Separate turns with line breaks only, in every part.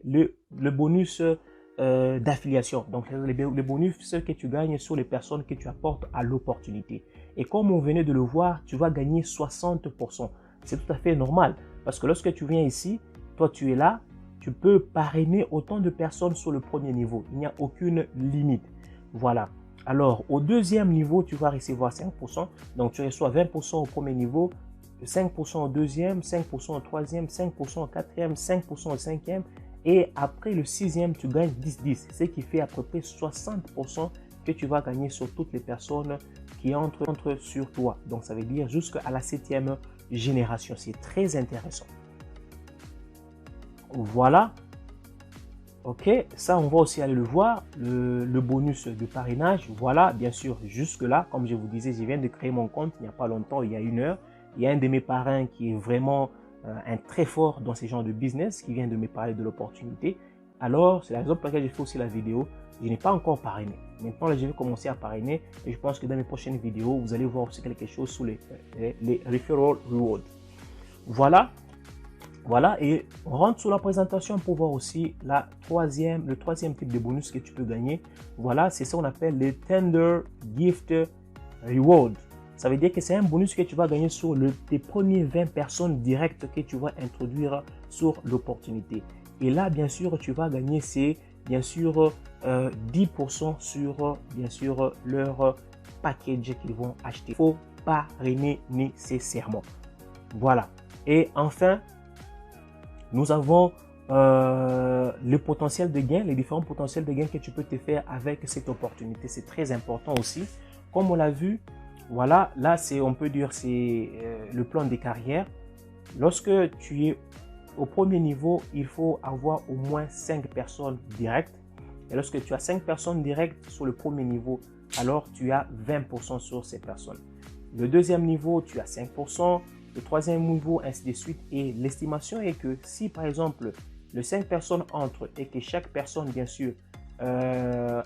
le bonus d'affiliation. Donc, le bonus que tu gagnes sur les personnes que tu apportes à l'opportunité. Et comme on venait de le voir, tu vas gagner 60%. C'est tout à fait normal parce que lorsque tu viens ici, toi tu es là, tu peux parrainer autant de personnes sur le premier niveau. Il n'y a aucune limite. Voilà. Alors, au deuxième niveau, tu vas recevoir 5%. Donc, tu reçois 20% au premier niveau, 5% au deuxième, 5% au troisième, 5% au quatrième, 5% au cinquième. Et après le sixième, tu gagnes 10-10, ce qui fait à peu près 60% que tu vas gagner sur toutes les personnes qui entrent sur toi. Donc, ça veut dire jusqu'à la 7e génération. C'est très intéressant. Voilà. Ok, ça, on va aussi aller le voir, le bonus de parrainage. Voilà, bien sûr, jusque-là, comme je vous disais, je viens de créer mon compte il n'y a pas longtemps, il y a 1 heure. Il y a un de mes parrains qui est vraiment un très fort dans ce genre de business, qui vient de me parler de l'opportunité. Alors, c'est la raison pour laquelle j'ai fait aussi la vidéo. Je n'ai pas encore parrainé. Maintenant, là, je vais commencer à parrainer et je pense que dans mes prochaines vidéos, vous allez voir aussi quelque chose sur les referral rewards. Voilà. Voilà, et on rentre sur la présentation pour voir aussi le troisième type de bonus que tu peux gagner. Voilà, c'est ça qu'on appelle le Tender Gift Reward. Ça veut dire que c'est un bonus que tu vas gagner sur tes premiers 20 personnes directes que tu vas introduire sur l'opportunité. Et là, bien sûr, tu vas gagner, c'est bien sûr 10% sur bien sûr leur package qu'ils vont acheter. Il faut parrainer nécessairement. Voilà. Et enfin, nous avons le potentiel de gain, les différents potentiels de gain que tu peux te faire avec cette opportunité. C'est très important aussi. Comme on l'a vu, voilà, là, on peut dire c'est le plan de carrière. Lorsque tu es au premier niveau, il faut avoir au moins 5 personnes directes. Et lorsque tu as 5 personnes directes sur le premier niveau, alors tu as 20% sur ces personnes. Le deuxième niveau, tu as 5%. Le troisième niveau, ainsi de suite. Et l'estimation est que si, par exemple, les 5 personnes entrent et que chaque personne, bien sûr,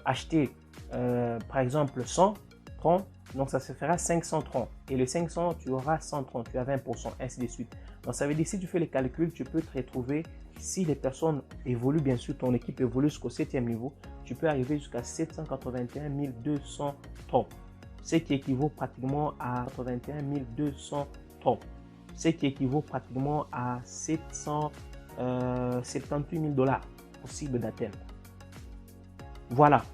acheter, par exemple, 130, donc ça se fera 530. Et le 500, tu auras 130, tu as 20%, ainsi de suite. Donc, ça veut dire, si tu fais les calculs, tu peux te retrouver, si les personnes évoluent, bien sûr, ton équipe évolue jusqu'au 7e niveau, tu peux arriver jusqu'à 781 230. Ce qui équivaut pratiquement à 81 230. Ce qui équivaut pratiquement à 778 000 $ possible d'atteindre. Voilà.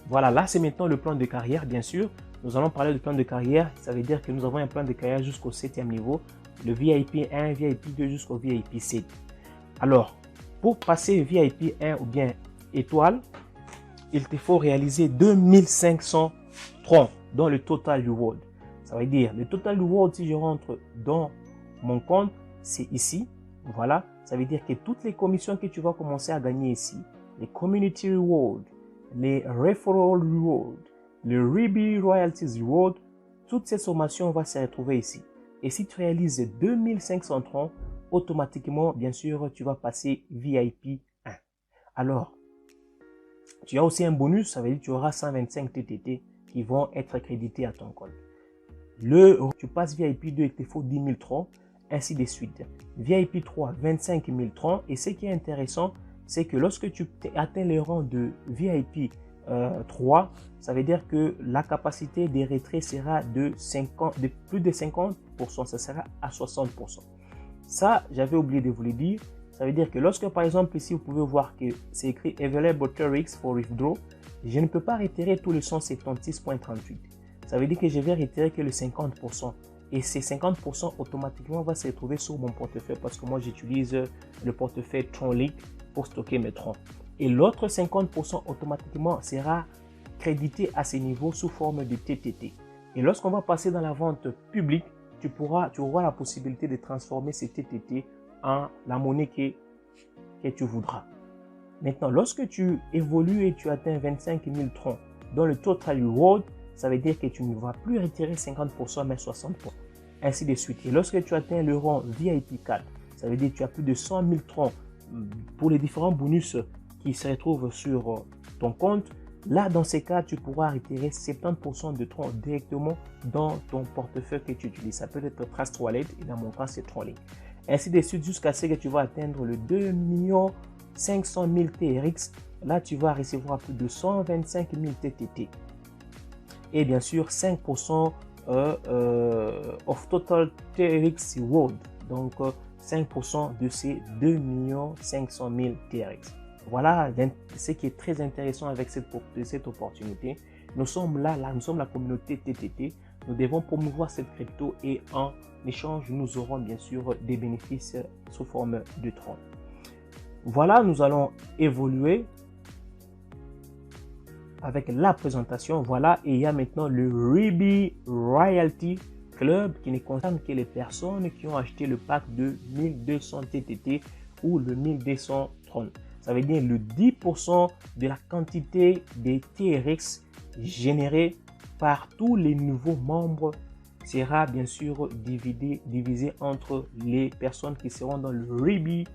Voilà, là c'est maintenant le plan de carrière, bien sûr. Nous allons parler du plan de carrière. Ça veut dire que nous avons un plan de carrière jusqu'au 7e niveau. Le VIP 1, VIP 2 jusqu'au VIP 7. Alors, pour passer VIP 1 ou bien étoile, il te faut réaliser 2530 dans le total reward. Ça veut dire, le total reward, si je rentre dans mon compte, c'est ici. Voilà. Ça veut dire que toutes les commissions que tu vas commencer à gagner ici, les community reward, les referral reward, les Rebie royalties reward, toutes ces sommations vont se retrouver ici. Et si tu réalises 2530, automatiquement, bien sûr, tu vas passer VIP 1. Alors, tu as aussi un bonus, ça veut dire que tu auras 125 TTT qui vont être crédités à ton compte. Tu passes VIP 2, il te faut 10 000 troncs, ainsi de suite. VIP 3, 25 000 troncs. Et ce qui est intéressant, c'est que lorsque tu atteins le rang de VIP 3, ça veut dire que la capacité des retraits sera de plus de 50%, ça sera à 60%. Ça, j'avais oublié de vous le dire. Ça veut dire que lorsque, par exemple, ici, vous pouvez voir que c'est écrit Available TRX for Withdraw, je ne peux pas retirer tout le 176.38. Ça veut dire que je vais retirer que le 50%. Et ces 50% automatiquement va se retrouver sur mon portefeuille parce que moi, j'utilise le portefeuille TronLink pour stocker mes troncs. Et l'autre 50% automatiquement sera crédité à ce niveau sous forme de TTT. Et lorsqu'on va passer dans la vente publique, tu auras la possibilité de transformer ces TTT en la monnaie que tu voudras. Maintenant, lorsque tu évolues et tu atteins 25 000 troncs dans le total reward, ça veut dire que tu ne vas plus retirer 50% mais 60%. Ainsi de suite. Et lorsque tu atteins le rang VIP 4, ça veut dire que tu as plus de 100 000 troncs pour les différents bonus qui se retrouvent sur ton compte. Là, dans ces cas, tu pourras retirer 70% de troncs directement dans ton portefeuille que tu utilises. Ça peut être Trust Wallet et dans mon cas, c'est TronLink. Ainsi de suite jusqu'à ce que tu vas atteindre le 2 500 000 TRX, là tu vas recevoir plus de 125 000 TTT. Et bien sûr 5% of total TRX World, donc 5% de ces 2 500 000 TRX. Voilà ce qui est très intéressant avec cette opportunité. Nous sommes là, nous sommes la communauté TTT. Nous devons promouvoir cette crypto et en échange, nous aurons bien sûr des bénéfices sous forme de Tron. Voilà, nous allons évoluer avec la présentation. Voilà, et il y a maintenant le Ruby Royalty Club qui ne concerne que les personnes qui ont acheté le pack de 1200 TTT ou le 1200 Tron. Ça veut dire le 10% de la quantité des TRX générés par tous les nouveaux membres sera bien sûr divisé entre les personnes qui seront dans le Ruby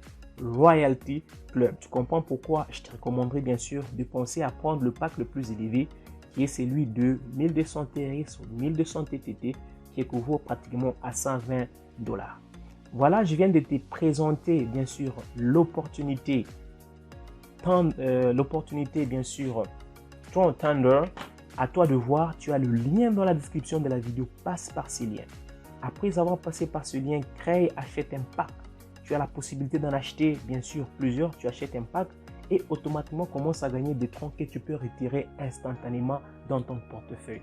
Royalty Club. Tu comprends pourquoi je te recommanderais bien sûr de penser à prendre le pack le plus élevé qui est celui de 1200 TRX ou 1200 TTT qui équivaut pratiquement à 120 $. Voilà, je viens de te présenter bien sûr l'opportunité bien sûr Tron Thunder. À toi de voir, tu as le lien dans la description de la vidéo, passe par ces liens. Après avoir passé par ce lien, crée, achète un pack. Tu as la possibilité d'en acheter bien sûr plusieurs, tu achètes un pack et automatiquement commence à gagner des troncs que tu peux retirer instantanément dans ton portefeuille.